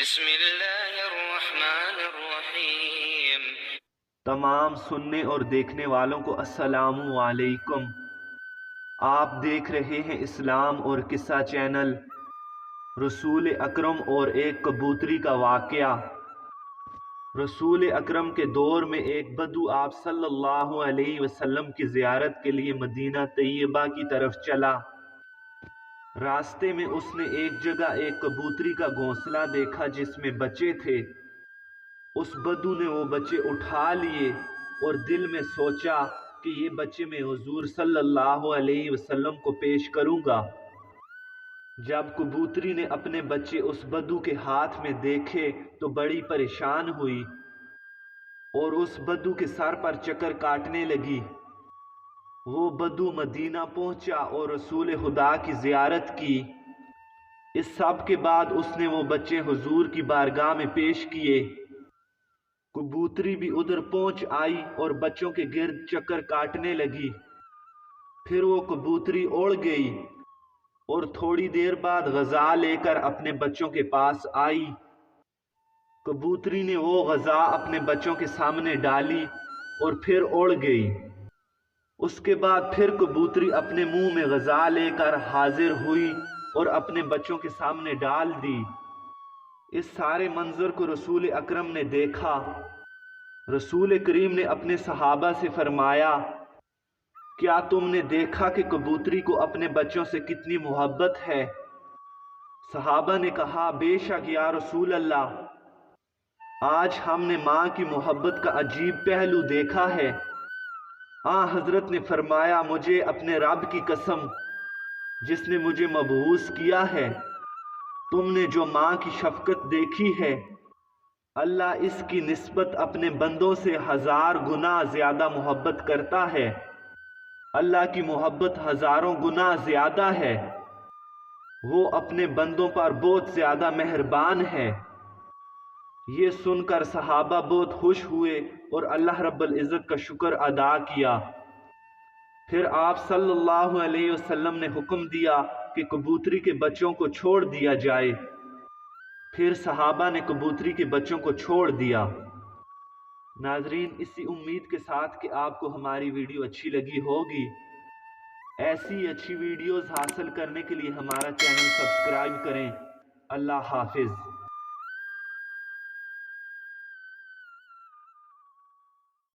بسم اللہ الرحمن الرحیم۔ تمام سننے اور دیکھنے والوں کو السلام علیکم۔ آپ دیکھ رہے ہیں اسلام اور قصہ چینل۔ رسول اکرم اور ایک کبوتری کا واقعہ۔ رسول اکرم کے دور میں ایک بدو آپ صلی اللہ علیہ وسلم کی زیارت کے لیے مدینہ طیبہ کی طرف چلا۔ راستے میں اس نے ایک جگہ ایک کبوتری کا گھونسلہ دیکھا جس میں بچے تھے۔ اس بدو نے وہ بچے اٹھا لیے اور دل میں سوچا کہ یہ بچے میں حضور صلی اللہ علیہ وسلم کو پیش کروں گا۔ جب کبوتری نے اپنے بچے اس بدو کے ہاتھ میں دیکھے تو بڑی پریشان ہوئی اور اس بدو کے سر پر چکر کاٹنے لگی۔ وہ بدو مدینہ پہنچا اور رسول خدا کی زیارت کی۔ اس سب کے بعد اس نے وہ بچے حضور کی بارگاہ میں پیش کیے۔ کبوتری بھی ادھر پہنچ آئی اور بچوں کے گرد چکر کاٹنے لگی۔ پھر وہ کبوتری اڑ گئی اور تھوڑی دیر بعد غذا لے کر اپنے بچوں کے پاس آئی۔ کبوتری نے وہ غذا اپنے بچوں کے سامنے ڈالی اور پھر اڑ گئی۔ اس کے بعد پھر کبوتری اپنے منہ میں غذا لے کر حاضر ہوئی اور اپنے بچوں کے سامنے ڈال دی۔ اس سارے منظر کو رسول اکرم نے دیکھا۔ رسول کریم نے اپنے صحابہ سے فرمایا، کیا تم نے دیکھا کہ کبوتری کو اپنے بچوں سے کتنی محبت ہے؟ صحابہ نے کہا، بے شک یا رسول اللہ، آج ہم نے ماں کی محبت کا عجیب پہلو دیکھا ہے۔ حضرت نے فرمایا، مجھے اپنے رب کی قسم جس نے مجھے مبعوث کیا ہے، تم نے جو ماں کی شفقت دیکھی ہے، اللہ اس کی نسبت اپنے بندوں سے 1000 گنا زیادہ محبت کرتا ہے۔ اللہ کی محبت ہزاروں گنا زیادہ ہے۔ وہ اپنے بندوں پر بہت زیادہ مہربان ہے۔ یہ سن کر صحابہ بہت خوش ہوئے اور اللہ رب العزت کا شکر ادا کیا۔ پھر آپ صلی اللہ علیہ وسلم نے حکم دیا کہ کبوتری کے بچوں کو چھوڑ دیا جائے۔ پھر صحابہ نے کبوتری کے بچوں کو چھوڑ دیا۔ ناظرین، اسی امید کے ساتھ کہ آپ کو ہماری ویڈیو اچھی لگی ہوگی۔ ایسی اچھی ویڈیوز حاصل کرنے کے لیے ہمارا چینل سبسکرائب کریں۔ اللہ حافظ۔